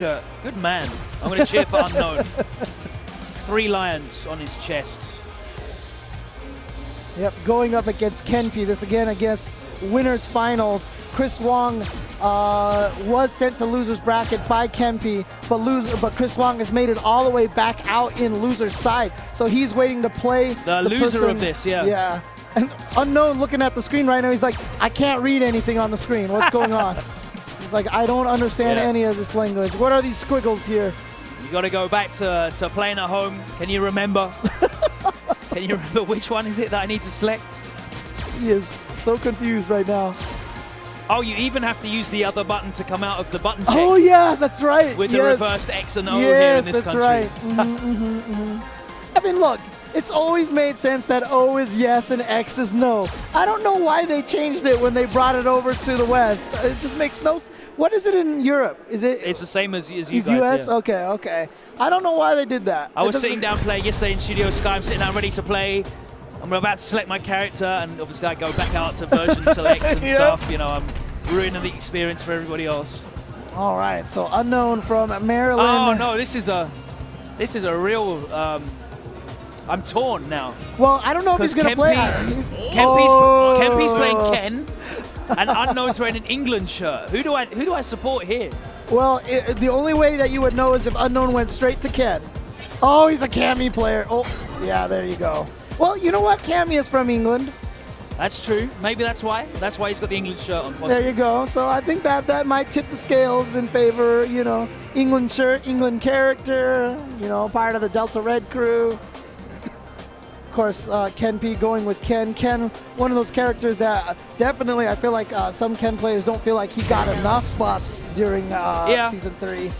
Good man. I'm going to cheer for Unknown. 3 lions on his chest. Yep, going up against Kenpy. This again against winners finals. Chris Wong was sent to losers bracket by Kenpy, but Chris Wong has made it all the way back out in loser's side. So he's waiting to play the loser person, of this, yeah. Yeah. And Unknown looking at the screen right now, he's like, I can't read anything on the screen. What's going on? He's like, I don't understand any of this language. What are these squiggles here? You got to go back to playing at home. Can you remember? Can you remember which one is it that I need to select? He is so confused right now. Oh, you even have to use the other button to come out of the button check. Oh yeah, that's right. With the reversed X and O here in this country. Yes, that's right. I mean, look, it's always made sense that O is yes and X is no. I don't know why they changed it when they brought it over to the West. It just makes no sense. What is it in Europe? Is it? It's the same as you guys. US? Yeah. Okay, okay. I don't know why they did that. I was sitting down playing yesterday in Studio Sky. I'm sitting down ready to play. I'm about to select my character, and obviously I go back out to version select and stuff. You know, I'm ruining the experience for everybody else. All right, so Unknown from Maryland. Oh no, this is a real. I'm torn now. Well, I don't know if he's gonna play. Kempy's playing Ken, and Unknown's wearing an England shirt. Who do I support here? Well, the only way that you would know is if Unknown went straight to Ken. Oh, he's a Cammy player. Oh, yeah, there you go. Well, you know what? Cammy is from England. That's true. Maybe that's why. That's why he's got the England shirt on. There you go. So I think that might tip the scales in favor, you know, England shirt, England character, you know, part of the Delta Red crew. Of course, Kenpy going with Ken. Ken, one of those characters that definitely I feel like some Ken players don't feel like he got enough buffs during Season 3.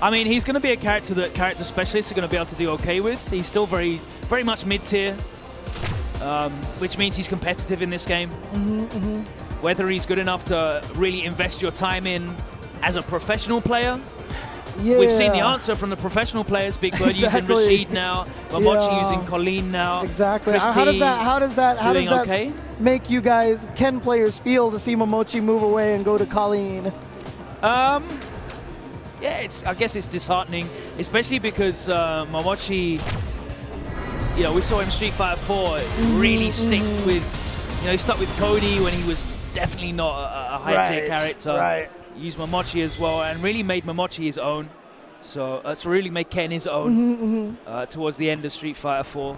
I mean, he's going to be a character that character specialists are going to be able to do okay with. He's still very much mid-tier, which means he's competitive in this game. Whether he's good enough to really invest your time in as a professional player, we've seen the answer from the professional players. Big Bird using Rashid now, Momochi using Colleen now. Exactly. How does that make you guys, Ken players, feel to see Momochi move away and go to Colleen? Yeah, I guess it's disheartening, especially because Momochi, you know, we saw him Street Fighter 4 really stick with, you know, he stuck with Cody when he was definitely not a high-tier character. Right. Used Momochi as well and really made Momochi his own. So that's really made Ken his own towards the end of Street Fighter 4.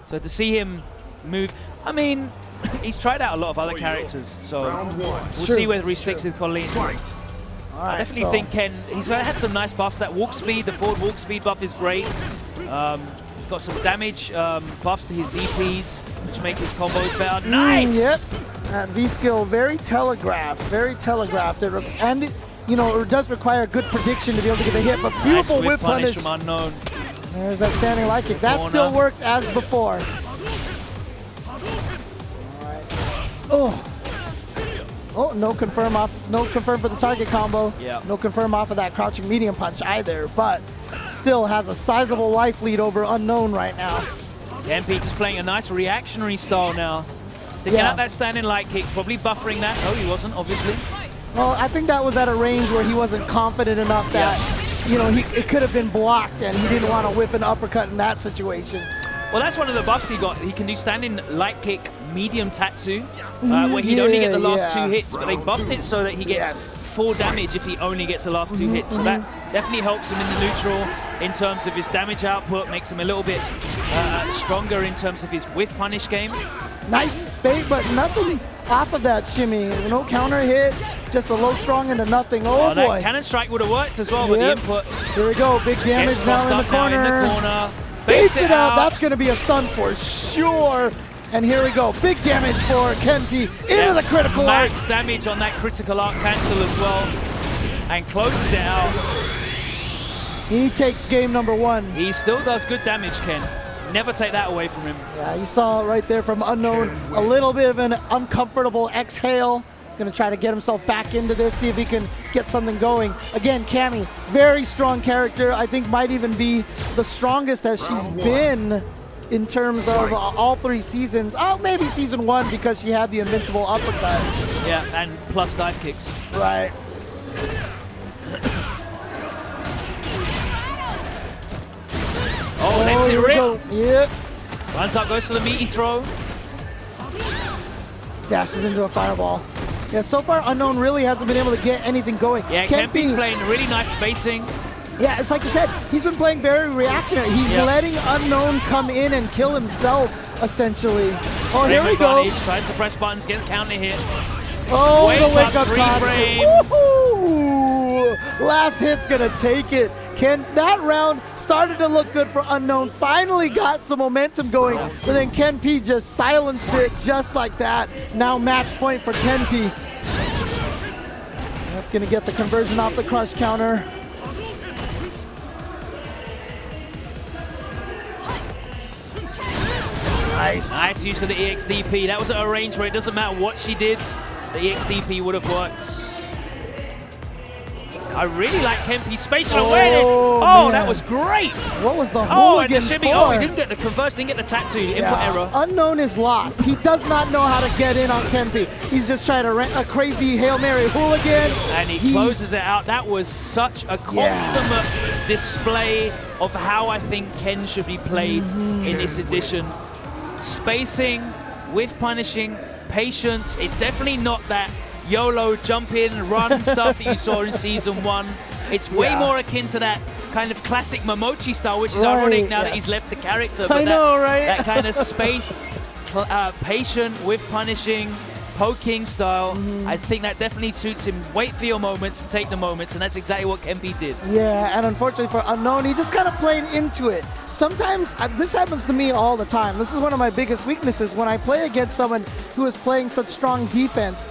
So to see him move, I mean, he's tried out a lot of other characters, so we'll see whether he sticks with Colleen. I definitely think Ken, he's had some nice buffs. That walk speed, the forward walk speed buff is great. He's got some damage buffs to his DPs, which make his combos better. Nice! Yep. That V-skill, very telegraphed, very telegraphed. And, you know, it does require good prediction to be able to get a hit, but beautiful nice whip punish from Unknown. There's that standing light kick. That still works as before. All right. Oh, no confirm for the target combo. Yeah. No confirm off of that crouching medium punch either, but still has a sizable life lead over Unknown right now. Kenpy just playing a nice reactionary style now. Sticking out that standing light kick, probably buffering that. No, he wasn't, obviously. Well, I think that was at a range where he wasn't confident enough that, you know, it could have been blocked and he didn't want to whip an uppercut in that situation. Well, that's one of the buffs he got. He can do standing light kick, medium tatsu, where he'd only get the last 2 hits, but they buffed it so that he gets 4 damage if he only gets the last 2 hits. So that definitely helps him in the neutral in terms of his damage output, makes him a little bit stronger in terms of his whiff punish game. Nice fake, but nothing off of that shimmy. No counter hit, just a low strong into nothing. Oh boy. That cannon strike would have worked as well with the input. Here we go, big damage now in the corner. Base it out. That's going to be a stun for sure. And here we go, big damage for Kenpy into the critical arc. Max damage on that critical arc cancel as well, and closes it out. He takes game number 1. He still does good damage, Ken. Never take that away from him. Yeah, you saw right there from Unknown, a little bit of an uncomfortable exhale. Gonna try to get himself back into this, see if he can get something going. Again, Cammy, very strong character. I think might even be the strongest as she's been in terms of all 3 seasons. Oh, maybe season 1 because she had the invincible uppercut. Yeah, and plus dive kicks. Right. it we go. rip. Yep. Runs up, goes to the meaty throw. Dashes into a fireball. Yeah, so far Unknown really hasn't been able to get anything going. Yeah, Kempi's playing really nice spacing. Yeah, it's like you said, he's been playing very reactionary. He's letting Unknown come in and kill himself, essentially. Oh, here we go. Tries to press buttons, gets counter hit. Oh, the wake up time. Last hit's gonna take it. That round started to look good for Unknown. Finally got some momentum going, but then Ken P just silenced it just like that. Now match point for Ken P. Yep, gonna get the conversion off the crush counter. Nice. Nice use of the EXDP. That was at a range where it doesn't matter what she did, the EXDP would have worked. I really like Kempi's spatial awareness. Oh, that was great. What was the and the hooligan shimmy. for? Oh, he didn't get the converse, didn't get the tattoo. Input error. Unknown is lost. He does not know how to get in on Kempi. He's just trying to rent a crazy Hail Mary hooligan. And he closes it out. That was such a consummate display of how I think Ken should be played in this edition. Spacing, with punishing, patience. It's definitely not that YOLO jump in, run stuff that you saw in Season 1. It's way more akin to that kind of classic Momochi style, which is ironic now that he's left the character. But that kind of spaced, patient with punishing, poking style. I think that definitely suits him. Wait for your moments and take the moments, and that's exactly what Kempi did. Yeah, and unfortunately for Unknown, he just kind of played into it. Sometimes, this happens to me all the time. This is one of my biggest weaknesses. When I play against someone who is playing such strong defense,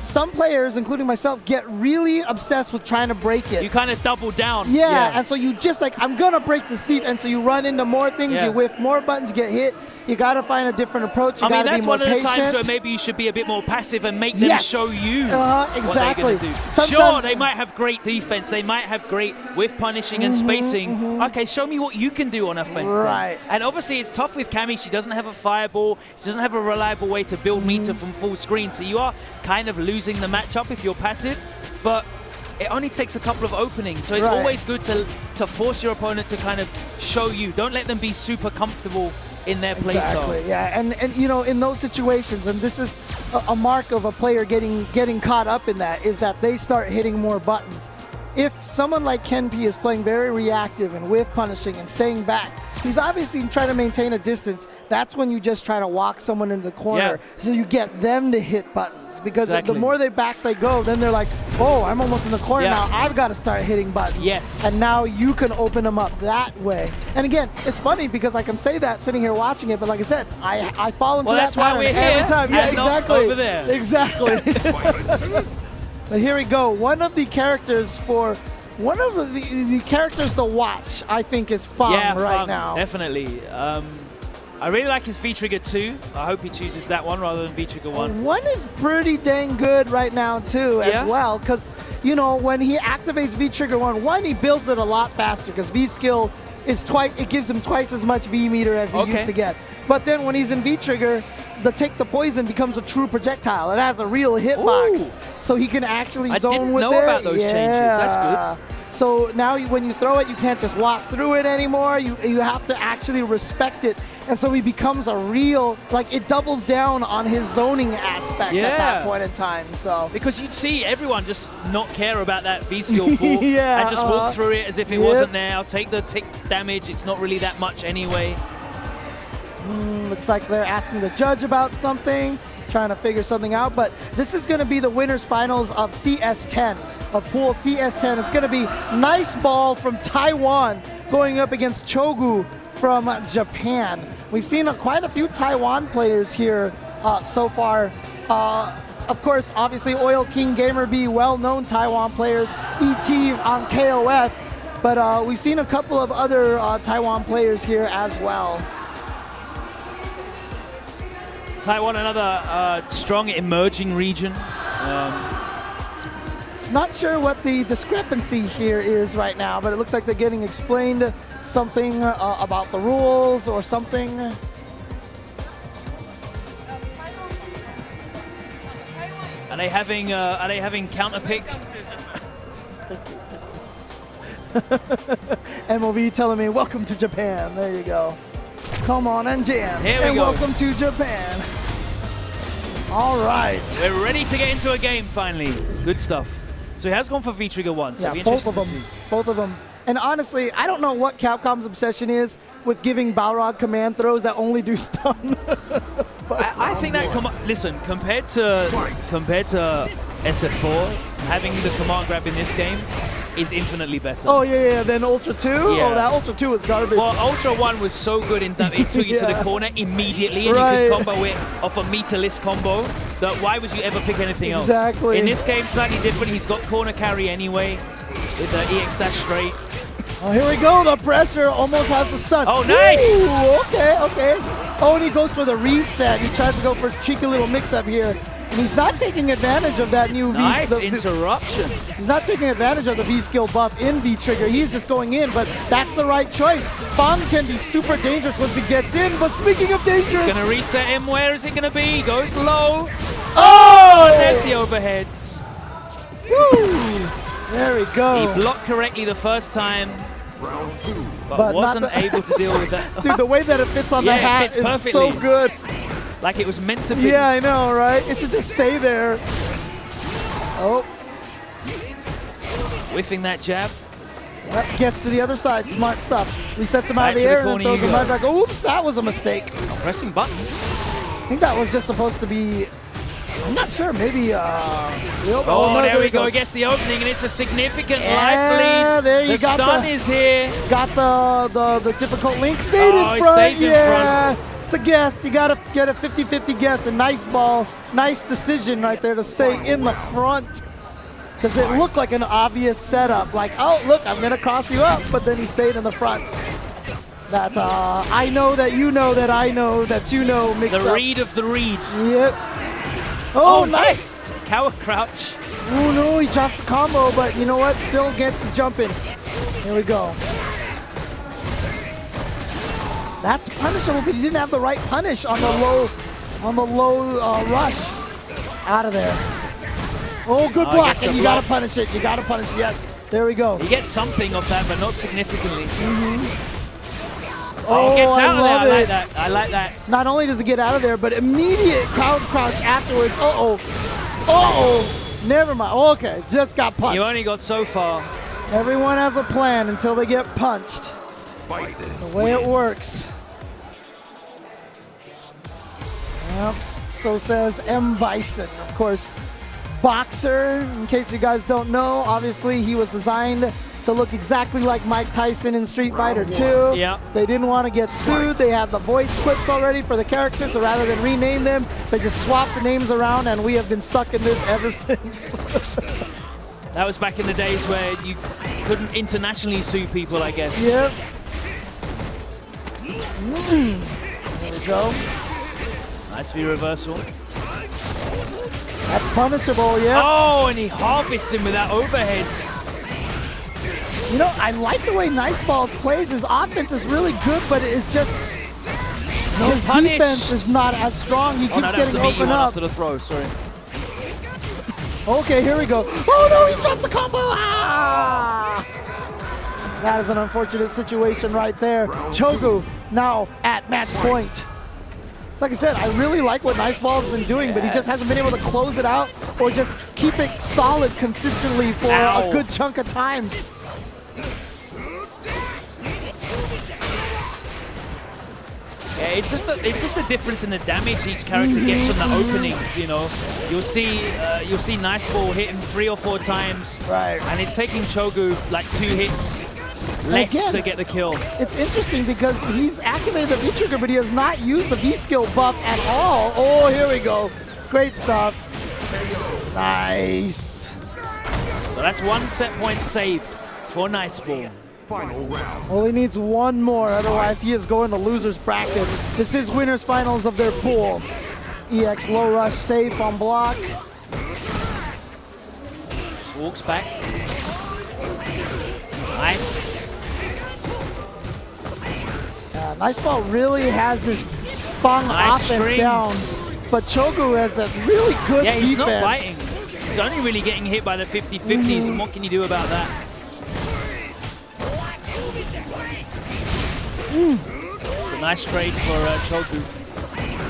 some players, including myself, get really obsessed with trying to break it. You kind of double down. Yeah, and so you just like, I'm going to break this deep, and so you run into more things, you whiff more buttons, get hit. You got to find a different approach. You got to be more patient. That's one of the times where maybe you should be a bit more passive and make them show you what they're going to do. Sure, they might have great defense. They might have great with punishing and spacing. Okay, show me what you can do on offense. Then. And obviously, it's tough with Cammy. She doesn't have a fireball. She doesn't have a reliable way to build meter from full screen. So you are kind of losing the matchup if you're passive. But it only takes a couple of openings. So it's always good to force your opponent to kind of show you. Don't let them be super comfortable in their play style. Yeah, and you know, in those situations, and this is a mark of a player getting caught up in that, is that they start hitting more buttons. If someone like Ken P is playing very reactive and with punishing and staying back, he's obviously trying to maintain a distance. That's when you just try to walk someone into the corner so you get them to hit buttons. Because the more they back they go, then they're like, oh, I'm almost in the corner now. I've got to start hitting buttons. Yes. And now you can open them up that way. And again, it's funny because I can say that sitting here watching it, but like I said, I fall into that pattern every time. Yeah, exactly. Over there. Exactly. But here we go. One of the characters the characters to watch, I think, is Fang right now. Definitely. I really like his V-Trigger 2. I hope he chooses that one rather than V-Trigger 1. 1 is pretty dang good right now, too, as well. Because, you know, when he activates V-Trigger 1, he builds it a lot faster because V-Skill is it gives him twice as much V-Meter as he used to get. But then when he's in V-Trigger, the Take the Poison becomes a true projectile. It has a real hitbox, so he can actually zone with it. I didn't know about those changes. That's good. So now when you throw it, you can't just walk through it anymore. You have to actually respect it. And so he becomes a real, like, it doubles down on his zoning aspect at that point in time. So because you'd see everyone just not care about that V-Skill pull and just walk through it as if it wasn't there. I'll take the tick damage. It's not really that much anyway. Looks like they're asking the judge about something, trying to figure something out. But this is going to be the winners finals of CS10, of Pool CS10. It's going to be Nice Ball from Taiwan going up against Chogu from Japan. We've seen quite a few Taiwan players here so far. Of course, obviously, Oil King, Gamer B, well-known Taiwan players, ET on KOF, but we've seen a couple of other Taiwan players here as well. Taiwan, another strong emerging region. Not sure what the discrepancy here is right now, but it looks like they're getting explained something about the rules or something. Are they having counter pick? MOV telling me, welcome to Japan. There you go. Come on and jam. Here we and go. Welcome to Japan. All right. We're ready to get into a game finally. Good stuff. So he has gone for V-Trigger 1. So Yeah, be both interesting of to them. see. Both of them. And honestly, I don't know what Capcom's obsession is with giving Balrog command throws that only do stun. I think that listen, compared to SF4, having the command grab in this game is infinitely better. Oh yeah, then Ultra 2? Yeah. Oh, that Ultra 2 was garbage. Well, Ultra 1 was so good in that it took you to the Yeah. corner immediately, and Right. you could combo it off a meterless combo. That why would you ever pick anything else? Exactly. In this game, slightly different. He's got corner carry anyway with the EX dash straight. Oh, here we go. The pressure almost has the stun. Oh, nice! Ooh, okay, okay. Oh, and he goes for the reset. He tries to go for a cheeky little mix-up here. And he's not taking advantage of that new Nice V. interruption. He's not taking advantage of the V-skill buff in V-Trigger. He's just going in, but that's the right choice. Bong can be super dangerous once he gets in, but speaking of dangerous... He's gonna reset him. Where is it gonna be? He goes low. Oh! And there's the overheads. Woo! There we He go. blocked correctly the first time, but But not wasn't the- able to deal with that. Dude, the way that it fits on Yeah, the it hat fits is so perfectly. good. Like it was meant to be. Yeah, I know, right? It should just stay there. Oh, Whiffing that jab. that gets to the other side. Smart stuff. Resets him out Right of the to the air and corner throws you him go. right back. Oops, that was a mistake. Pressing buttons. I think that was just supposed to be... I'm not sure. Maybe... Oh, no, there we it go. goes. Gets the opening, and it's a significant Yeah, life lead. there you the got stun the- is here. Got the difficult link. Stayed Oh, he in front. stays in Yeah. It's a guess. You got to get a 50-50 guess. A nice ball. Nice decision right there to stay in the front. Because it looked like an obvious setup. Like, oh, look, I'm going to cross you up. But then he stayed in the front. That I know that you know that I know that you know mix The up. read of the read. Yep. Oh, nice. Cower crouch. Oh, no, he drops the combo. But you know what? Still gets the jump in. Here we go. That's punishable, but he didn't have the right punish on the low rush. Out of there. Oh, good Oh, block, gets the and you block. gotta punish it. You gotta punish it. Yes, there we go. He gets something of that, but not significantly. Oh, He gets out of there. love I like it. that. I like that. Not only does he get out of there, but immediate crowd crouch afterwards. Uh-oh. Uh-oh. Never mind. Okay, just got punched. You only got so far. Everyone has a plan until they get punched. The way it works. Yep. So says M. Bison. Of course, boxer. In case you guys don't know, obviously he was designed to look exactly like Mike Tyson in Street Fighter 2. Yeah. They didn't want to get sued. They had the voice clips already for the characters, so rather than rename them, they just swapped the names around, and we have been stuck in this ever since. That was back in the days where you couldn't internationally sue people, I guess. Yep. There we go. Nice V reversal. That's punishable, yeah. Oh, and he harvests him with that overhead. You know, I like the way Nice Ball plays. His offense is really good, but it is just his punish. defense is not as strong. He Oh, keeps no, that was getting the meaty open one up. after the throw, sorry. Okay, here we go. Oh no, he dropped the combo. Ah! That is an unfortunate situation right there. Chogu now at match point. It's like I said, I really like what Nice Ball has been doing, but he just hasn't been able to close it out or just keep it solid consistently for Ow. a good chunk of time. Yeah, it's just the difference in the damage each character gets from the openings. You know, you'll see Nice Ball hit him 3 or 4 times, Right. and it's taking Chogu like 2 hits less Again, to get the kill. It's interesting because he's activated the V-Trigger, but he has not used the V-Skill buff at all. Oh, here we go. Great stuff. Nice. So that's 1 set point saved for Nice Ball. Final round. Well, he needs one more, otherwise he is going to loser's bracket. This is winners finals of their pool. EX low rush safe on block. Just walks back. Nice. Nice Ball really has his Bong Nice offense strings. down, but Chogu has a really good Yeah, he's defense. not biting. He's only really getting hit by the 50-50s, and what can you do about that? It's a nice trade for Chogu.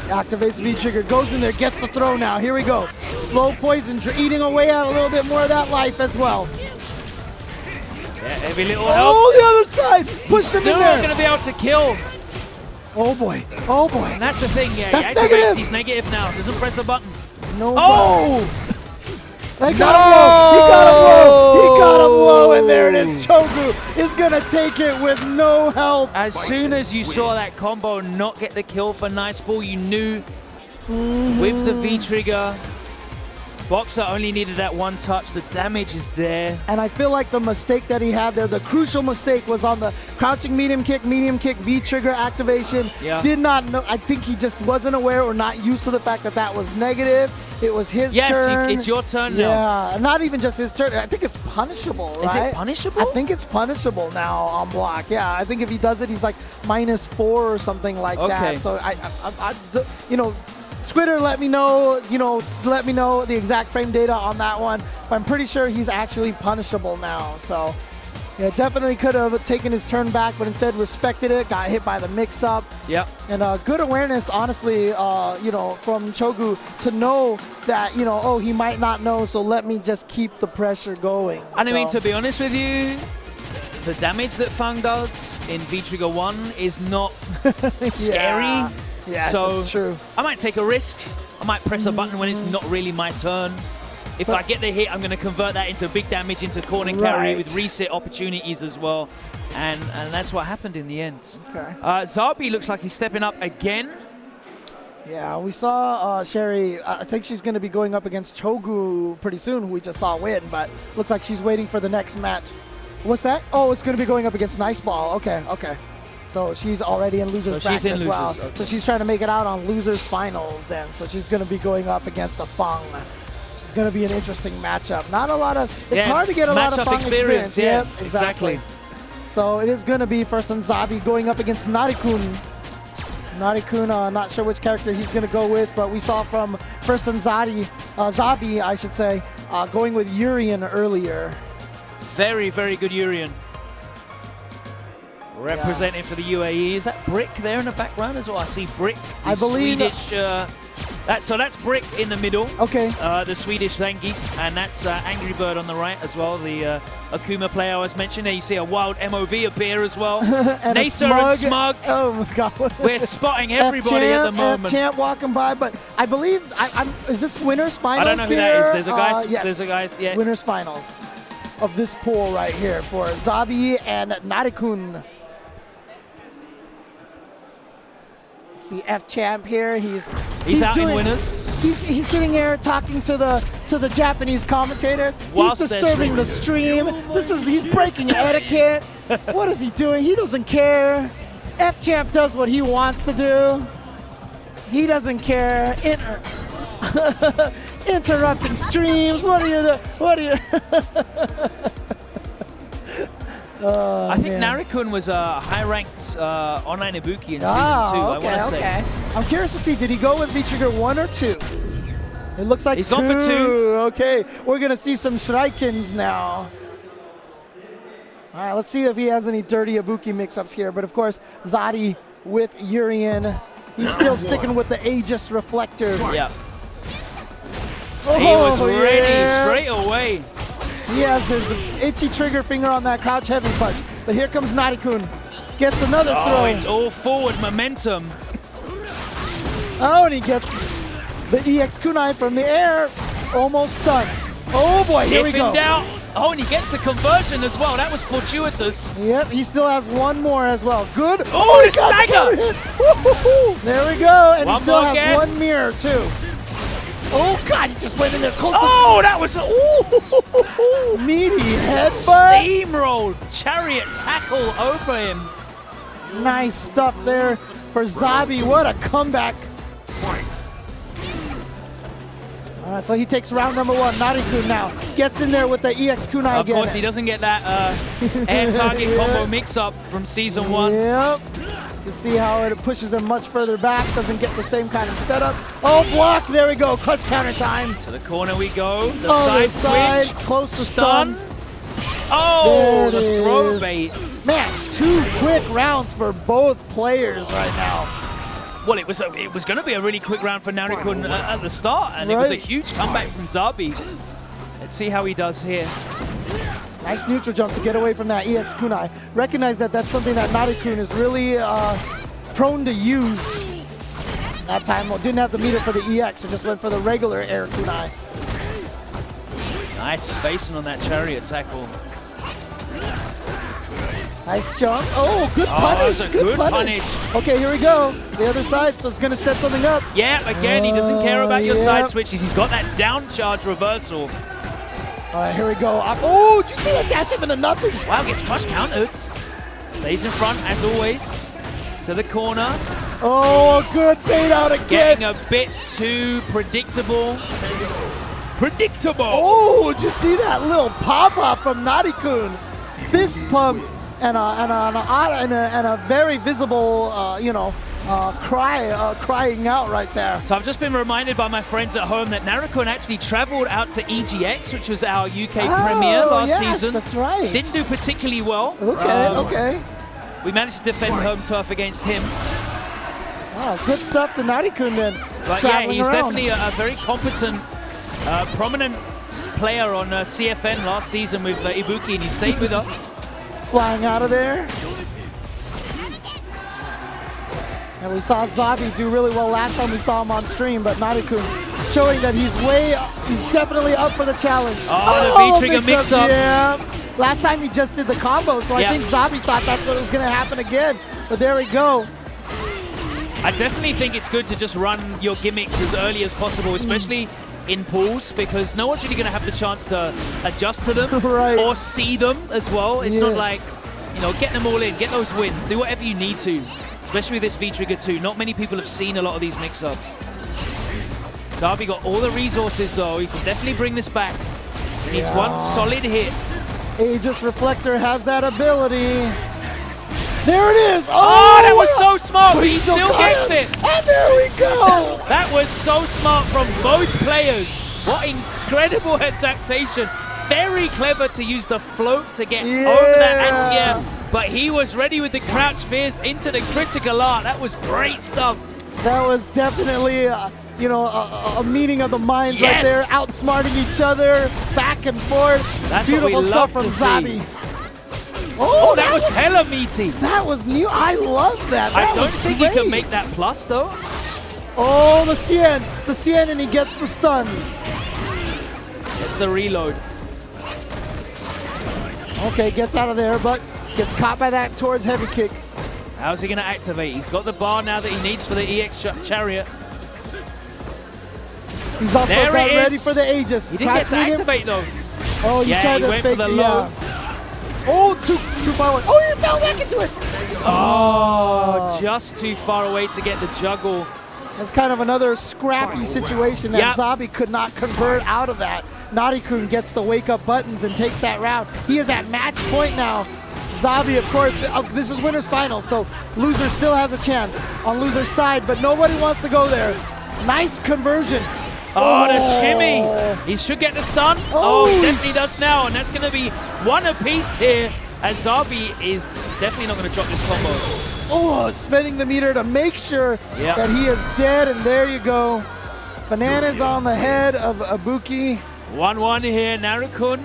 Activates V-trigger, goes in there, gets the throw now. Here we go. Slow poison, eating away at a little bit more of that life as well. Yeah, every little help. Oh, the other side! Push him in Still there! not going to be able to kill. Oh boy, oh boy. And that's the thing, yeah, That's he activates, negative. he's negative now. Doesn't press a button. No. Oh! He got him low. He got him low. He got him low, and there it is. Chogu is gonna take it with no help. As soon as you saw that combo not get the kill for Nice Ball, you knew with the V-trigger, Boxer only needed that one touch. The damage is there. And I feel like the mistake that he had there, the crucial mistake, was on the crouching medium kick, V-trigger activation. Yeah. Did not know. I think he just wasn't aware or not used to the fact that that was negative. It was his turn. Yes, it's your turn now. Yeah, not even just his turn. I think it's punishable, right? Is it punishable? I think it's punishable now on block. Yeah, I think if he does it, he's like -4 or something like that. So you know, Twitter, let me know. Let me know the exact frame data on that one. But I'm pretty sure he's actually punishable now. So yeah, definitely could have taken his turn back, but instead respected it. Got hit by the mix-up. Yep. And good awareness, honestly, from Chogu to know that, oh, he might not know, so let me just keep the pressure going. And I mean, to be honest with you, the damage that Fang does in V-Trigger 1 is not scary. Yeah, so that's true. I might take a risk. I might press a button when it's not really my turn. If I get the hit, I'm going to convert that into big damage, into corner carry with reset opportunities as well. And that's what happened in the end. Okay. Zabi looks like he's stepping up again. Yeah, we saw Sherry. I think she's going to be going up against Chogu pretty soon, who we just saw win, but looks like she's waiting for the next match. What's that? Oh, it's going to be going up against Nice Ball. Okay. So she's already in losers bracket as well. Okay. So she's trying to make it out on losers finals then. So she's going to be going up against a Fang. It's going to be an interesting matchup. Not a lot of. It's hard to get a lot of Fang experience. Yeah, yep, exactly. So it is going to be for Zabi going up against Narikun. Narikun, not sure which character he's going to go with, but we saw from Zabi, I should say, going with Urian earlier. Very, very good Urian. Representing for the UAE. Is that Brick there in the background as well? I see Brick. I believe Swedish. That's Brick in the middle. Okay. The Swedish Zangief, and that's Angry Bird on the right as well. The Akuma player I was mentioning. There you see a wild MOV appear as well. And Nacer and Smug. Oh my God. We're spotting everybody at the moment. Champ walking by, but I believe is this winners finals? I don't know who that is. There's a guy. Yes. There's a guy. Yeah. Winners finals of this pool right here for Zabi and Narikun. See F Champ here. He's out in winners. He's sitting here talking to the Japanese commentators. Whilst he's disturbing the stream. He's breaking etiquette. What is he doing? He doesn't care. F Champ does what he wants to do. He doesn't care. Interrupting streams. What are you? I think Narikun was a high-ranked online Ibuki in Season 2, I want to say. I'm curious to see, did he go with V-Trigger 1 or 2? It looks like He's 2. gone for 2. Okay, we're going to see some Shurikens now. All right, let's see if he has any dirty Ibuki mix-ups here. But, of course, Zadi with Urian. He's still sticking with the Aegis Reflector. Yeah. Oh, he was ready straight away. He has his itchy trigger finger on that crouch heavy punch. But here comes Narikun. Gets another throw. Oh, it's all forward momentum. Oh, and he gets the EX kunai from the air. Almost stunned. Oh boy, here we go. Down. Oh, and he gets the conversion as well. That was fortuitous. Yep, he still has one more as well. Good. Oh, the stagger. There we go. And One he still more has guess. one mirror too. Oh God, he just went in there close. Oh, that was Meaty headbutt. Steamrolled chariot tackle over him. Nice stuff there for Zabi. What a comeback. All right, so he takes round number 1. Narikun now gets in there with the EX kunai again. Of course, he doesn't get that air target combo mix-up from Season 1. Yep. You see how it pushes him much further back. Doesn't get the same kind of setup. Oh, block. There we go. Clutch counter time. To the corner we go. The Oh, side switch. Close to stun. Oh, There the it throw is. bait. Man, 2 quick rounds for both players right now. Well, it was going to be a really quick round for Narikun at the start, and it was a Right. huge comeback from Zabi. Let's see how he does here. Nice neutral jump to get away from that EX kunai. Recognize that that's something that Narikun is really prone to use. That time didn't have the meter for the EX, and just went for the regular air kunai. Nice spacing on that chariot tackle. Nice jump. Oh, good Oh, punish. that's a Good good punish. Okay, here we go. The other side, so it's going to set something up. Yeah, again, he doesn't care about your side yep. switches. He's got that down charge reversal. All right, here we go. Oh, did you see that dash him into nothing? Wow, gets crush countered. Stays in front, as always. To the corner. Oh, good bait out again. Getting a bit too predictable. Predictable! Oh, did you see that little pop-up from Narikun? Fist pump and a very visible, crying out right there. So I've just been reminded by my friends at home that Narikun actually traveled out to EGX, which was our UK premiere last season. That's right. Didn't do particularly well. Okay. We managed to defend home turf against him. Wow, good stuff to Narikun then. But yeah, traveling he's around. definitely a very competent, prominent player on CFN last season with Ibuki, and he stayed with us. Flying out of there. And we saw Zabi do really well last time we saw him on stream, but Narikun showing that he's definitely up for the challenge. Oh, the V-trigger mix-up. Yeah. Last time he just did the combo, so I think Zabi thought that's what was going to happen again. But there we go. I definitely think it's good to just run your gimmicks as early as possible, especially in pools, because no one's really going to have the chance to adjust to them Right. or see them as well. It's not Yes. like, get them all in, get those wins, do whatever you need to, especially with this V-Trigger 2. Not many people have seen a lot of these mix-ups. Zabi got all the resources, though. He can definitely bring this back. He needs one solid hit. Aegis Reflector has that ability. There it is! Oh, that was so smart, but he still gets it. And there we go! That was so smart from both players. What incredible adaptation. Very clever to use the float to get over that anti-air. But he was ready with the crouch fierce into the critical art. That was great stuff. That was definitely, a meeting of the minds right there. Outsmarting each other, back and forth. That's Beautiful what we stuff love from to Zabi. see. Oh, that was hella meaty. That was new. I love that. I don't think he can make that plus, though. Oh, the Cien, and he gets the stun. It's the reload. Okay, gets out of there, but gets caught by that towards heavy kick. How's he going to activate? He's got the bar now that he needs for the EX chariot. He's also There got it ready is. for the Aegis. He didn't get to activate, though. Oh, you tried he to went fake for the it, low. Oh, too far away. Oh, he fell back into it. Oh, just too far away to get the juggle. That's kind of another scrappy situation that Zabi could not convert out of that. Narikun gets the wake-up buttons and takes that round. He is at match point now. Zabi, of course, this is winner's final, so loser still has a chance on loser's side, but nobody wants to go there. Nice conversion. Oh, the shimmy. He should get the stun. Oh, he definitely does now, and that's going to be one apiece here, as Zabi is definitely not going to drop this combo. Oh, spinning the meter to make sure that he is dead, and there you go. Bananas on the head of Ibuki. 1-1 here, Narikun.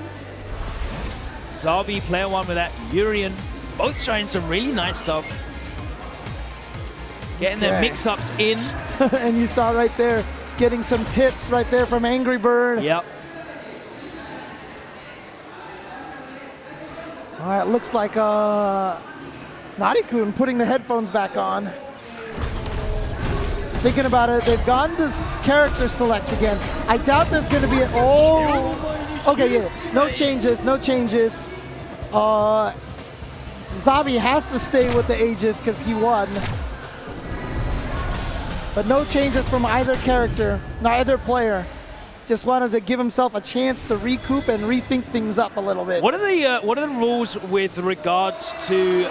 Zabi, player one with that Urian. Both trying some really nice stuff. Getting their mix-ups in. And you saw right there, getting some tips right there from Angry Bird. Yep. All right, looks like Narikun putting the headphones back on. Thinking about it, they've gone to character select again. I doubt there's going to be no changes. Zabi has to stay with the Aegis because he won. But no changes from either character, neither player. Just wanted to give himself a chance to recoup and rethink things up a little bit. What are the rules with regards to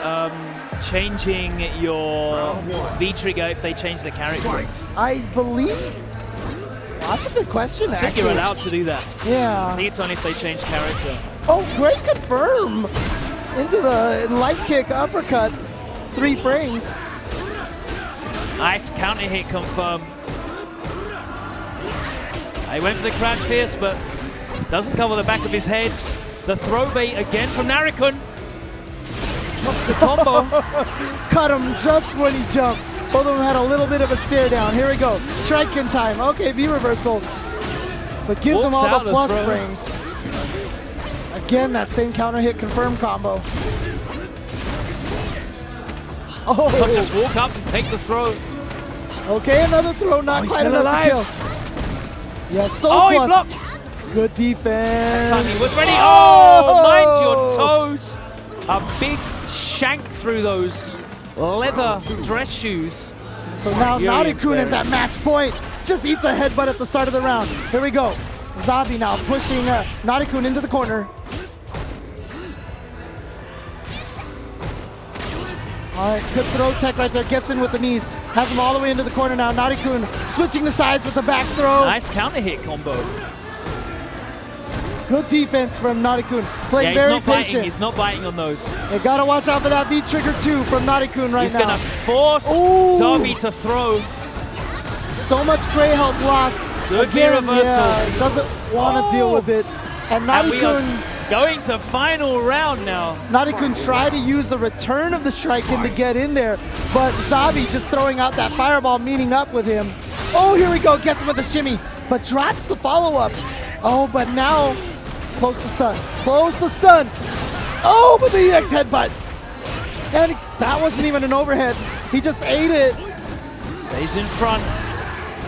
changing your V-trigger if they change the character? I believe. Well, that's a good question, I think you're allowed to do that. Yeah. I think it's only if they change character. Oh, great confirm into the light kick uppercut. 3 frames. Nice counter hit confirm. He went for the crouch fierce, but doesn't cover the back of his head. The throw bait again from Narikun. Drops the combo. Cut him just when he jumped. Both of them had a little bit of a stare down. Here we go. Strike in time. Okay, V reversal. But gives him all the plus frames. Again, that same counter hit confirm combo. Oh! Not just walk up and take the throw. Okay, another throw, not quite enough to kill. Yeah, so oh, he blocks. Good defense. That time he was ready. Oh, mind your toes. A big shank through those leather dress shoes. So now Narikun is at match point. Just eats a headbutt at the start of the round. Here we go. Zabi now pushing Narikun into the corner. All right, good throw tech right there. Gets in with the knees. Has him all the way into the corner now. Narikun switching the sides with the back throw. Nice counter hit combo. Good defense from Narikun. Playing very patient. He's not biting on those. You gotta watch out for that V trigger too from Narikun right now. He's gonna force Zabi to throw. So much gray health lost. Good reversal. Yeah, doesn't want to deal with it. And Narikun going to final round now. Narikun tried to use the return of the Shuriken to get in there, but Zabi just throwing out that fireball, meeting up with him. Oh, here we go, gets him with the shimmy, but drops the follow-up. Oh, but now, close to stun, close to stun. Oh, but the EX headbutt. And that wasn't even an overhead. He just ate it. Stays in front.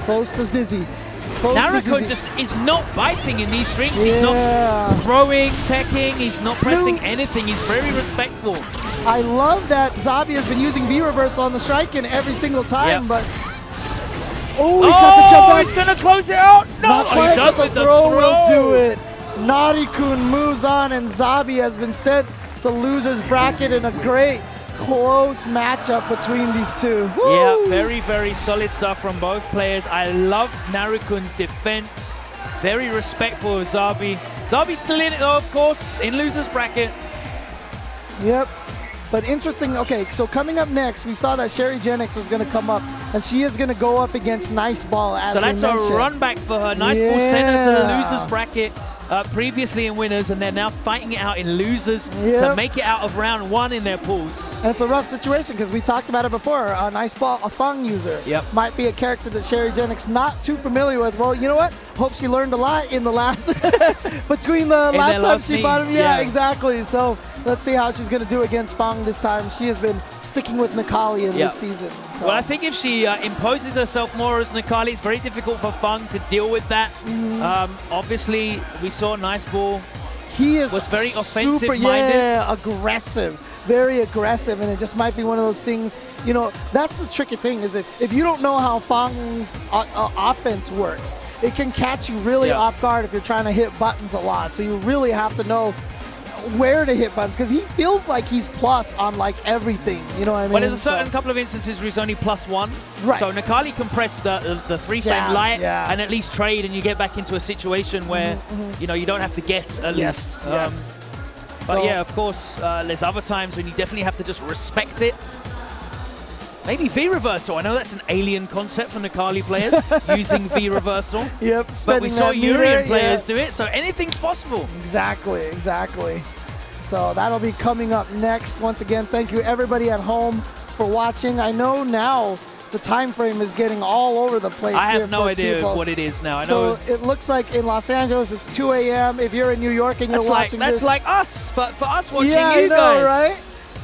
Close to dizzy. Narikun just is not biting in these strings. Yeah. He's not throwing, teching, he's not pressing anything. He's very respectful. I love that Zabi has been using V-reversal on the Shuriken every single time, but... Oh, he got the jump back. He's going to close it out. No, not quite, he does but the throw will do it. Narikun moves on, and Zabi has been sent to loser's bracket in a great close matchup between these two. Woo! Yeah, very, very solid stuff from both players. I love Narikun's defense. Very respectful of Zabi. Zabi's still in it though, of course, in loser's bracket. Yep. But interesting, okay, so coming up next, we saw that Sherry Genix was going to come up, and she is going to go up against Nice Ball, as so that's a run back for her. Nice Ball sent her to the loser's bracket previously in winners, and they're now fighting it out in losers to make it out of round 1 in their pools. And it's a rough situation because we talked about it before. A Nice Ball, a Fung user, might be a character that Sherry Genix not too familiar with. Well, you know what? Hope she learned a lot in the last, between the last time she fought him. Yeah, exactly. So let's see how she's going to do against Fung this time. She has been sticking with Nikali in this season. So. Well, I think if she imposes herself more as Nikali, it's very difficult for Fung to deal with that. Obviously, we saw Nice Ball. He was very offensive-minded. Yeah, aggressive. Very aggressive, and it just might be one of those things, you know, that's the tricky thing, is if you don't know how Fung's offense works, it can catch you really off guard if you're trying to hit buttons a lot. So you really have to know where to hit buttons, because he feels like he's plus on like everything, you know what I mean? Well, there's a certain couple of instances where he's only +1. Right. So Nikali can press the 3-frame light and at least trade, and you get back into a situation where you know, you don't have to guess at least. But yeah, of course, there's other times when you definitely have to just respect it. Maybe V-reversal. I know that's an alien concept for Nikali players, using V-reversal. Yep, but we saw Urian players do it, so anything's possible. Exactly, exactly. So that'll be coming up next. Once again, thank you everybody at home for watching. I know now the time frame is getting all over the place. I have no idea what it is now. I know. So it looks like in Los Angeles it's 2 a.m. If you're in New York and you're watching this. That's like us, for us watching you guys. Right?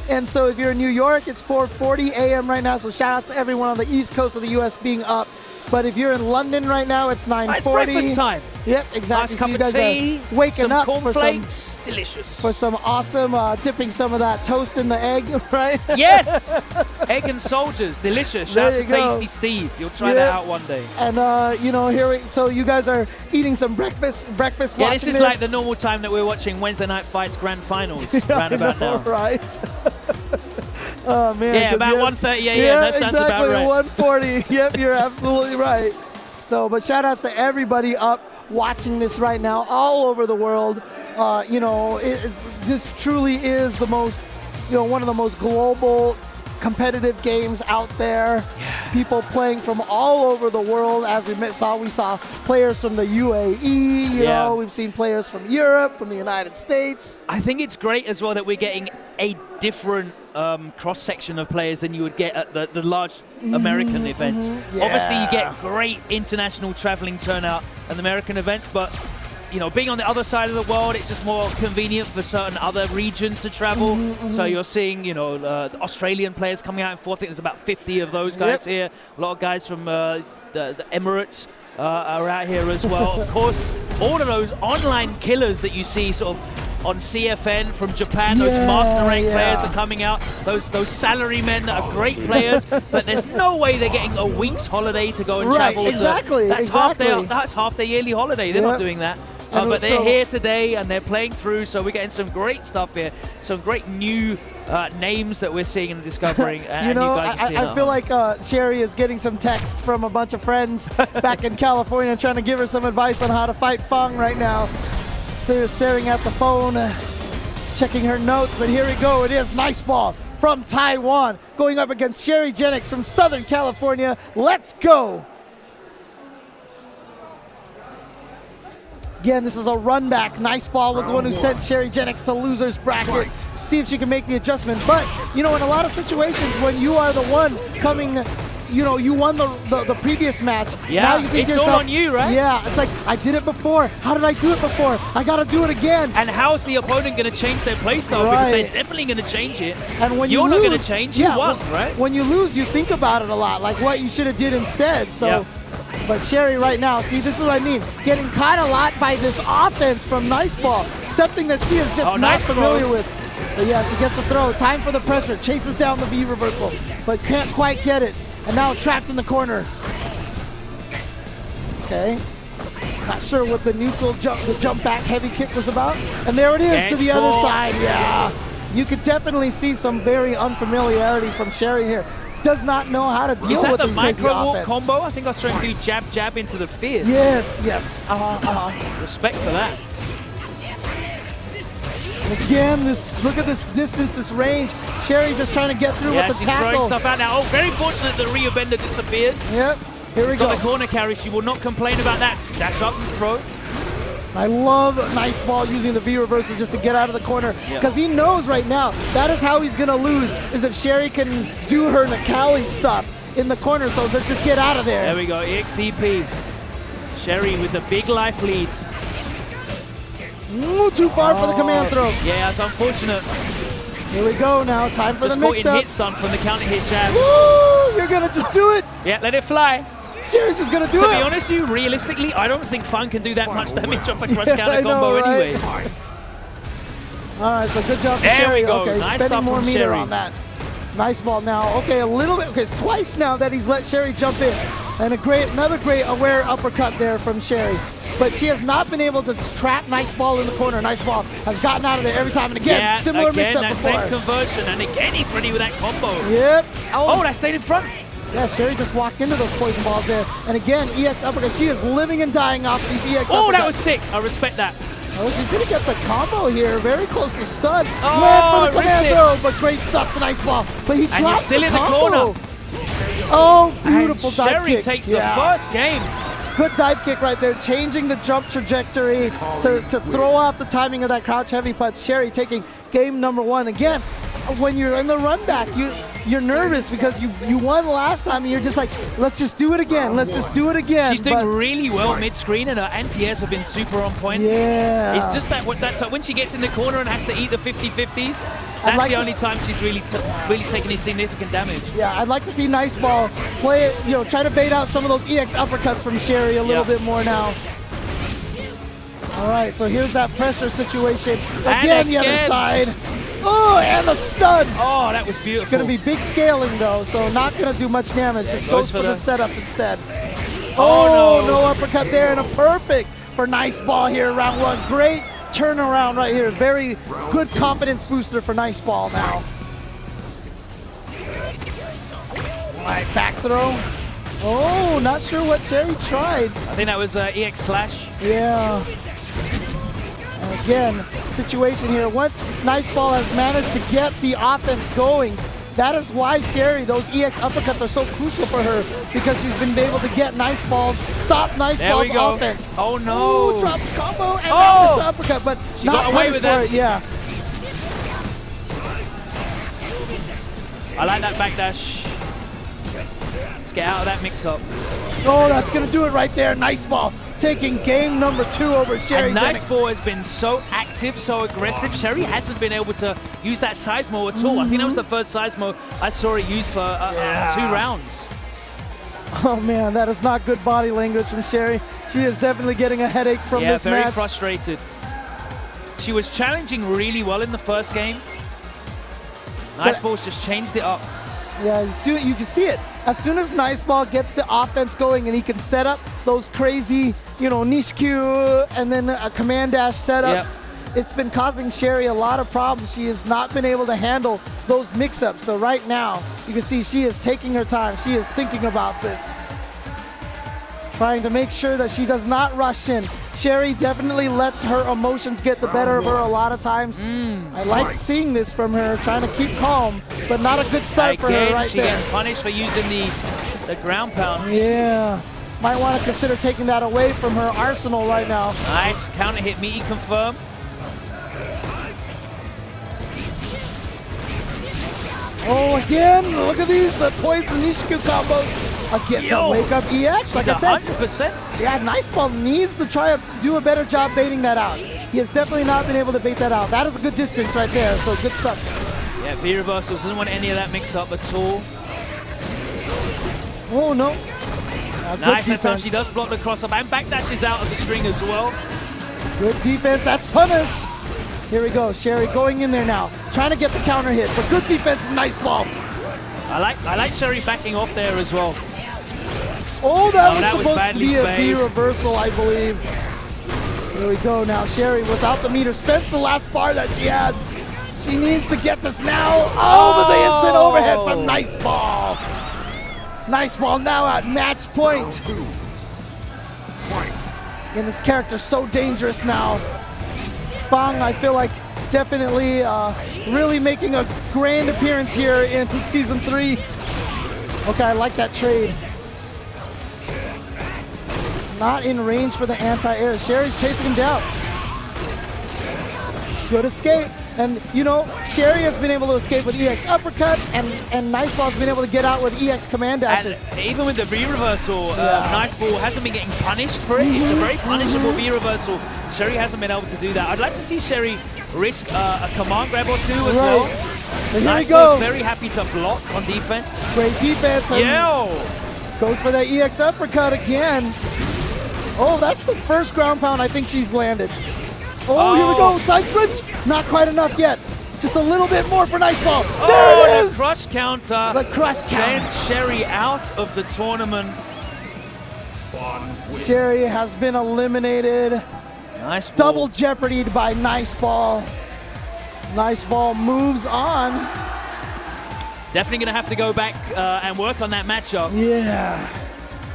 And so if you're in New York, it's 4:40 a.m. right now. So shout out to everyone on the East Coast of the U.S. being up. But if you're in London right now, it's 9:40. It's breakfast time. Yep, exactly. Nice cup of tea, waking up cornflakes, delicious. For some awesome dipping some of that toast in the egg, right? Yes, egg and soldiers, delicious. Shout out to Tasty Steve. You'll try that out one day. And you know, so you guys are eating some breakfast. Yeah, this is like the normal time that we're watching Wednesday Night Fights Grand Finals. Round about now, right? Oh man. Yeah, about 1:30 a.m. That sounds about right. 1:40. Yep, you're absolutely right. So, but shout outs to everybody up watching this right now all over the world. You know, this truly is the most, you know, one of the most global competitive games out there. Yeah. People playing from all over the world. As we saw players from the UAE, you know, we've seen players from Europe, from the United States. I think it's great as well that we're getting a different cross-section of players than you would get at the large American events. Yeah. Obviously, you get great international traveling turnout at the American events, but you know, being on the other side of the world, it's just more convenient for certain other regions to travel. So you're seeing, you know, the Australian players coming out in fourth. I think there's about 50 of those guys here. A lot of guys from the Emirates are out here as well. Of course, all of those online killers that you see sort of on CFN from Japan, those master rank players are coming out. Those salary men that are great players, but there's no way they're getting a week's holiday to go and travel. That's half their yearly holiday. They're not doing that. But they're here today and they're playing through, so we're getting some great stuff here, some great new names that we're seeing and discovering. You know, I feel like Sherry is getting some text from a bunch of friends back in California trying to give her some advice on how to fight Fang right now. So staring at the phone, checking her notes, but here we go. It is Nice Ball from Taiwan going up against Sherry Genix from Southern California. Let's go. Again, this is a run back. Nice Ball was the one who sent Sherry Genix to loser's bracket. See if she can make the adjustment. But, you know, in a lot of situations, when you are the one coming, you know, you won the previous match. Yeah, now you think it's all on you, right? Yeah, it's like, I did it before. How did I do it before? I got to do it again. And how's the opponent going to change their playstyle? Because they're definitely going to change it. And when you're not going to change, you won, right? When you lose, you think about it a lot, like what you should have did instead. So. But Sherry right now, see, this is what I mean. Getting caught a lot by this offense from Nice Ball. Something that she is just not familiar with. But yeah, she gets the throw. Time for the pressure. Chases down the V reversal, but can't quite get it. And now trapped in the corner. Okay. Not sure what the neutral jump, the jump back heavy kick was about. And there it is to the other side. Yeah. You could definitely see some very unfamiliarity from Sherry here. Does not know how to deal with this crazy offense. Is that the micro walk combo? I think I was trying to do jab, jab into the fierce. Yes. Respect for that. And again, look at this distance, this range. Sherry just trying to get through with the tackle. She's throwing stuff out now. Oh, very fortunate that Rhea Bender disappeared. Yep. Here we go. She's got the corner carry. She will not complain about that. Just dash up and throw. I love Nice Ball using the V reversal just to get out of the corner, because he knows right now that is how he's going to lose, is if Sherry can do her Nakali stuff in the corner. So let's just get out of there. There we go, EXTP. Sherry with the big life lead. Ooh, too far for the command throw. Yeah, that's unfortunate. Here we go now, time for the mix-up. Just caught in hit stun from the counter hit jab. Woo, you're going to just do it. Yeah, let it fly. Sherry's just gonna do it. To be honest with you, realistically, I don't think Fang can do that much damage off a cross counter combo anyway. All right, so good job for Sherry. There we go. Okay, nice spending more meter Sherry. on that. Nice Ball now. Okay, a little bit. Okay, it's twice now that he's let Sherry jump in, and another great aware uppercut there from Sherry. But she has not been able to trap Nice Ball in the corner. Nice Ball has gotten out of there every time, and again, similar mix-up before. Same conversion, and again he's ready with that combo. Yep. Oh, that stayed in front. Yeah, Sherry just walked into those poison balls there. And again, EX uppercut. She is living and dying off these EX uppercuts. Oh, that was sick. I respect that. Oh, she's going to get the combo here. Very close to stun. Oh, went for the commando, but great stuff for Nice Ball. But he drops still the in the combo. corner. Oh, beautiful dive Sherry kick. takes the first game. Good dive kick right there, changing the jump trajectory to throw off the timing of that crouch heavy punch. Sherry taking game number 1. Again, when you're in the run back, you're nervous because you won last time and you're just like, let's just do it again. Let's just do it again. She's doing really well mid-screen and her anti-airs have been super on point. Yeah. It's just that when she gets in the corner and has to eat the 50-50s, that's the only time she's really taking any significant damage. Yeah, I'd like to see Nice Ball play it, try to bait out some of those EX uppercuts from Sherry a little bit more now. All right, so here's that pressure situation. Again, the other side. Oh, and the stun! Oh, that was beautiful. It's going to be big scaling, though, so not going to do much damage. Just goes for the setup instead. Oh, no uppercut there, and a perfect for Nice Ball here, round 1. Great turnaround right here. Very good confidence booster for Nice Ball now. All right, back throw. Oh, not sure what Sherry tried. I think that was EX Slash. Yeah. And again, situation here. Once Nice Ball has managed to get the offense going, that is why Sherry, those EX uppercuts are so crucial for her, because she's been able to get Nice Ball's, stop Nice Ball's offense. Oh no! Ooh, dropped the combo and missed the uppercut, but she not got away with for it. Yeah. I like that backdash. Let's get out of that mix-up. Oh, that's gonna do it right there. Nice Ball taking game number 2 over Sherry. And Nice Ball has been so active, so aggressive. Sherry hasn't been able to use that Seismo at all. I think that was the first Seismo I saw it used for 2 rounds. Oh man, that is not good body language from Sherry. She is definitely getting a headache from this match. Yeah, very frustrated. She was challenging really well in the first game. Nice Ball's just changed it up. Yeah, you can see it. As soon as Nice Ball gets the offense going and he can set up those crazy, Nishikyu and then command dash setups, it's been causing Sherry a lot of problems. She has not been able to handle those mix-ups. So right now, you can see she is taking her time. She is thinking about this. Trying to make sure that she does not rush in. Sherry definitely lets her emotions get the better of her a lot of times. I like seeing this from her, trying to keep calm, but not a good start for her right she there. gets punished for using the ground pound. Yeah, might want to consider taking that away from her arsenal right now. Nice, counter hit meaty confirm. Oh, again, look at these, the poison Nishikyu combos. Again, the wake up EX, like I said. 100%. Yeah, Nice Ball needs to try to do a better job baiting that out. He has definitely not been able to bait that out. That is a good distance right there, so good stuff. Yeah, V reversals, doesn't want any of that mix up at all. Oh, no. Nice, that time she does block the cross up and backdashes out of the string as well. Good defense, that's punish. Here we go, Sherry going in there now, trying to get the counter hit, but good defense from Nice Ball. I like Sherry backing off there as well. Oh, that was supposed to be a spaced. V reversal, I believe. Here we go now, Sherry without the meter, spends the last bar that she has. She needs to get this now. Oh, but the instant overhead from Nice Ball. Nice Ball now at match point. And this character's so dangerous now. Fang, I feel like definitely really making a grand appearance here in Season 3. Okay, I like that trade. Not in range for the anti-air. Sherry's chasing him down. Good escape. And, Sherry has been able to escape with EX uppercuts, and Nice Ball's been able to get out with EX command dashes. And even with the V reversal, Nice Ball hasn't been getting punished for it. It's a very punishable V reversal. Sherry hasn't been able to do that. I'd like to see Sherry risk a command grab or 2 as well. And here Nice we go. Ball's very happy to block on defense. Great defense. Goes for that EX uppercut again. Oh, that's the first ground pound I think she's landed. Oh, here we go, side switch. Not quite enough yet. Just a little bit more for Nice Ball. There it is. The crush counter. The crush counter. Sends Sherry out of the tournament. Sherry has been eliminated. Nice ball. Double jeopardied by Nice Ball. Nice Ball moves on. Definitely going to have to go back and work on that matchup. Yeah.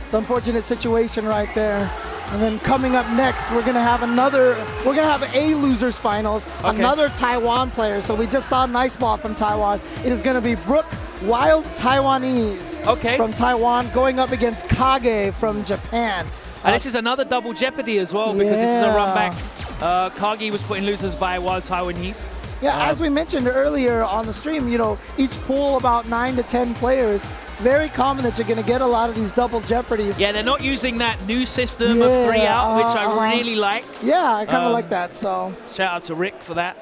It's an unfortunate situation right there. And then coming up next, we're gonna have a losers finals, another Taiwan player. So we just saw Nice Ball from Taiwan. It is gonna be Brooke, Wild Taiwanese from Taiwan, going up against Kage from Japan. And this is another double jeopardy as well, because this is a run back. Kage was put in losers by Wild Taiwanese. Yeah, as we mentioned earlier on the stream, each pool about 9 to 10 players. It's very common that you're going to get a lot of these double jeopardies. Yeah, they're not using that new system of 3 out, which I really like. Yeah, I kind of like that. So shout out to Rick for that.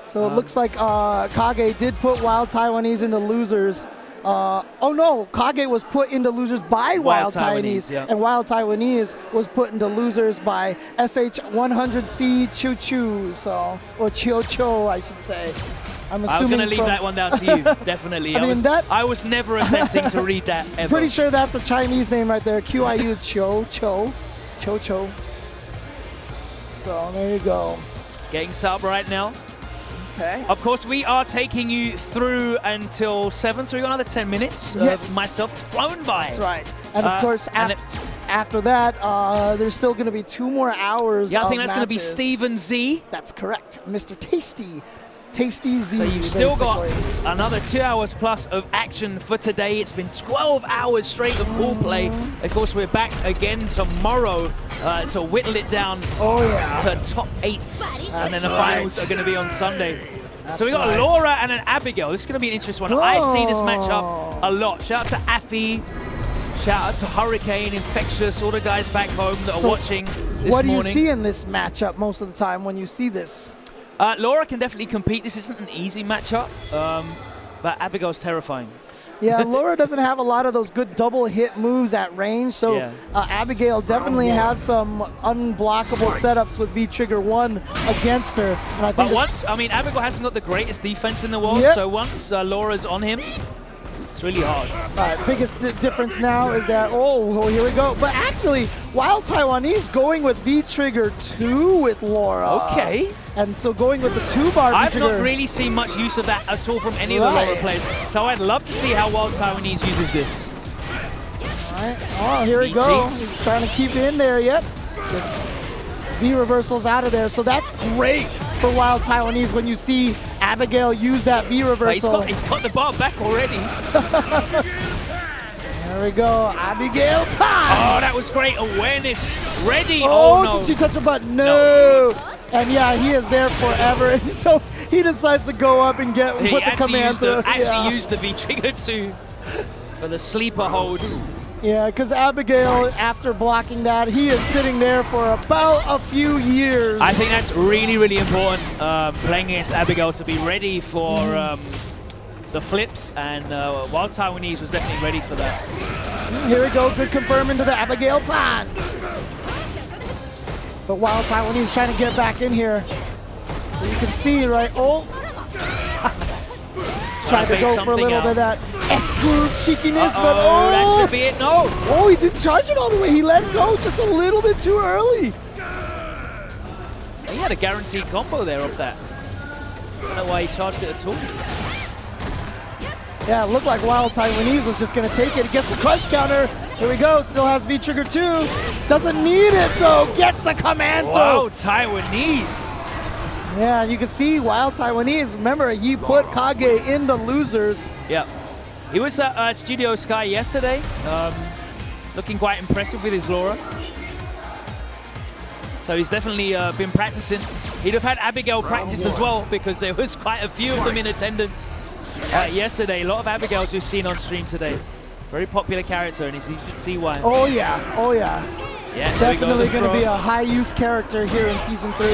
So it looks like Kage did put Wild Taiwanese into losers. Oh no, Kage was put into losers by Wild Taiwanese, and Wild Taiwanese was put into losers by SH100C Choo Choo, or Chio Cho, I should say. I was going to leave that one down to you, definitely. I was never attempting to read that ever. Pretty sure that's a Chinese name right there, QIU Chio Cho. Cho Cho. So there you go. Getting set up right now. Okay. Of course, we are taking you through until 7, so we got another 10 minutes. Yes. Myself, it's flown by. That's right. And of course, after that, there's still going to be 2 more hours. Yeah, I think of that's going to be matches. Steven Z. That's correct, Mr. Tasty Z. So you've still got another 2 hours plus of action for today. It's been 12 hours straight of pool play. Of course, we're back again tomorrow to whittle it down to top 8s. And then the finals are going to be on Sunday. So we got Laura and an Abigail. This is going to be an interesting one. I see this matchup a lot. Shout out to Affy. Shout out to Hurricane, Infectious, all the guys back home that are watching this morning. What do you see in this matchup most of the time when you see this? Laura can definitely compete. This isn't an easy matchup, but Abigail's terrifying. Yeah, Laura doesn't have a lot of those good double hit moves at range, so Abigail definitely has some unblockable setups with V-Trigger 1 against her. And I think Abigail hasn't got the greatest defense in the world, so once Laura's on him, it's really hard. Biggest difference now is that, here we go. But actually, Wild Taiwanese going with V-Trigger 2 with Laura. Okay. And so going with the 2-bar I've V-Trigger. not really seen much use of that at all from any of the Laura players. So I'd love to see how Wild Taiwanese uses this. All right. Oh, here we go. He's trying to keep in there yet. V reversals out of there. So that's great for Wild Taiwanese when you see Abigail use that V reversal. He's got the bar back already. There we go. Abigail punch. Oh, that was great. Awareness. Ready. Oh, no. Did she touch a button? No. And yeah, he is there forever. And so he decides to go up and get with the command through. Actually used the V-Trigger 2 for the sleeper hold. Yeah, because Abigail, after blocking that, he is sitting there for about a few years. I think that's really, really important, playing against Abigail, to be ready for the flips, and Wild Taiwanese was definitely ready for that. Here we go, good confirm into the Abigail punch. But Wild Taiwanese trying to get back in here. So you can see, right? Tried to go for a little bit of that S-groove cheekiness, but that should be it. No. Oh, he didn't charge it all the way. He let it go just a little bit too early. He had a guaranteed combo there off that. I don't know why he charged it at all. Yeah, it looked like Wild Taiwanese was just going to take it. He gets the crush counter. Here we go. Still has V-Trigger 2. Doesn't need it, though. Gets the command through. Wow, Taiwanese. Yeah, you can see Wild Taiwanese. Remember, he put Kage in the losers. Yeah. He was at Studio Sky yesterday, looking quite impressive with his Laura. So he's definitely been practicing. He'd have had Abigail practice as well, because there was quite a few of them in attendance yesterday. A lot of Abigails we've seen on stream today. Very popular character, and it's easy to see why. Oh yeah, oh yeah. Yeah, definitely going to be a high-use character here in Season 3.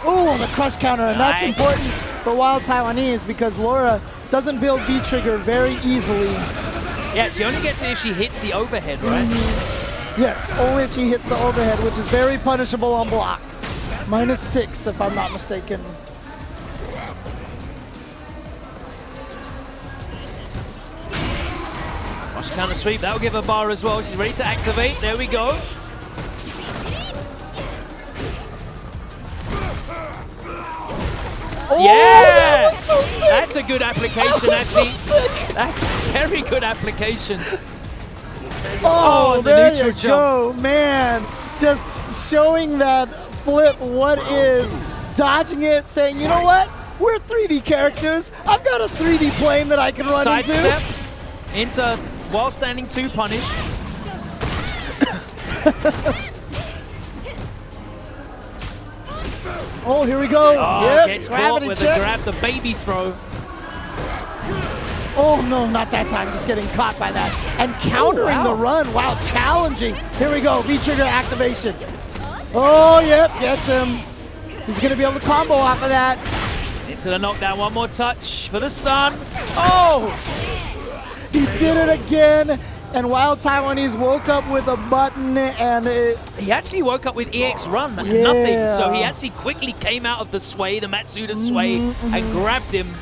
Oh, the crush counter, and that's important for Wild Taiwanese because Laura doesn't build V-Trigger very easily. Yeah, she only gets it if she hits the overhead, right? Yes, only if she hits the overhead, which is very punishable on block. -6, if I'm not mistaken. Rush counter sweep, that'll give her bar as well. She's ready to activate. There we go. Oh, yeah! That was so sick. That's a good application, actually. So sick. That's a very good application. Oh, the there neutral you jump. go, man. Just showing that flip what is, dodging it, saying, you know what? We're 3D characters. I've got a 3D plane that I can run Side into. step into while standing 2 punish. Oh, here we go. Oh, yep. gets caught Gravity with check. the grab, the baby throw. Oh, no, not that time. Just getting caught by that. And countering the run. Wow, challenging. Here we go. V-trigger activation. Oh, yep, gets him. He's going to be able to combo off of that. Into the knockdown. One more touch for the stun. Oh! He did it again. And Wild Taiwanese woke up with a button and he actually woke up with EX run, nothing. So he actually quickly came out of the sway, the Matsuda sway, and grabbed him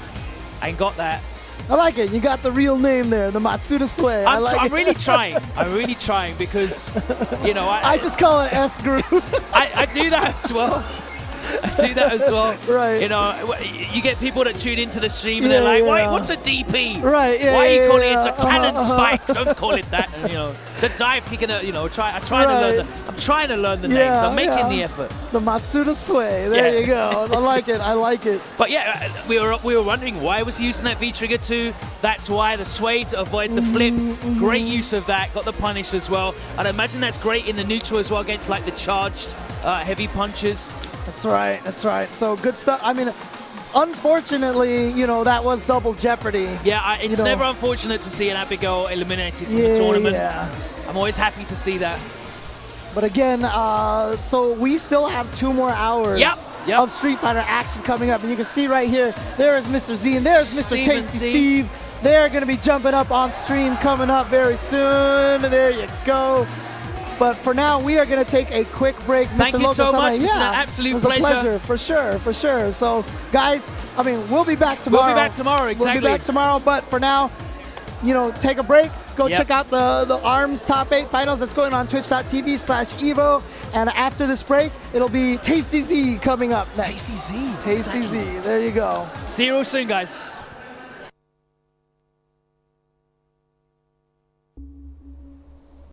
and got that. I like it. You got the real name there, the Matsuda sway. I'm really trying. I'm really trying because, you know, I just call it S-groove. I do that as well. do that as well. Right. You know, you get people that tune into the stream and they're like, "Wait, what's a DP? Right. Yeah, Why are you calling it? yeah. It's a cannon spike. Don't call it that." And, you know, the dive kicking. You know, I'm trying to learn the names. I'm making the effort. The Matsuda sway. There you go. I like it. I like it. But yeah, we were wondering why was he using that V trigger too. That's why the sway to avoid the flip. Great use of that. Got the punish as well. And I imagine that's great in the neutral as well against like the charged heavy punches. That's right. That's right. So good stuff. I mean, unfortunately, you know, that was double jeopardy. Yeah, it's never unfortunate to see an Abigail eliminated from the tournament. Yeah. I'm always happy to see that. But again, so we still have 2 more hours of Street Fighter action coming up. And you can see right here, there is Mr. Z and there's Mr. Tasty Steve. They're going to be jumping up on stream coming up very soon. There you go. But for now, we are going to take a quick break. Thank you so much. It's an absolute pleasure. It was a pleasure, for sure, for sure. So, guys, I mean, we'll be back tomorrow. We'll be back tomorrow, exactly. We'll be back tomorrow, but for now, you know, take a break. Go check out the ARMS Top 8 Finals that's going on twitch.tv/Evo. And after this break, it'll be Tasty Z coming up next. Tasty Z. Tasty Z. There you go. See you real soon, guys.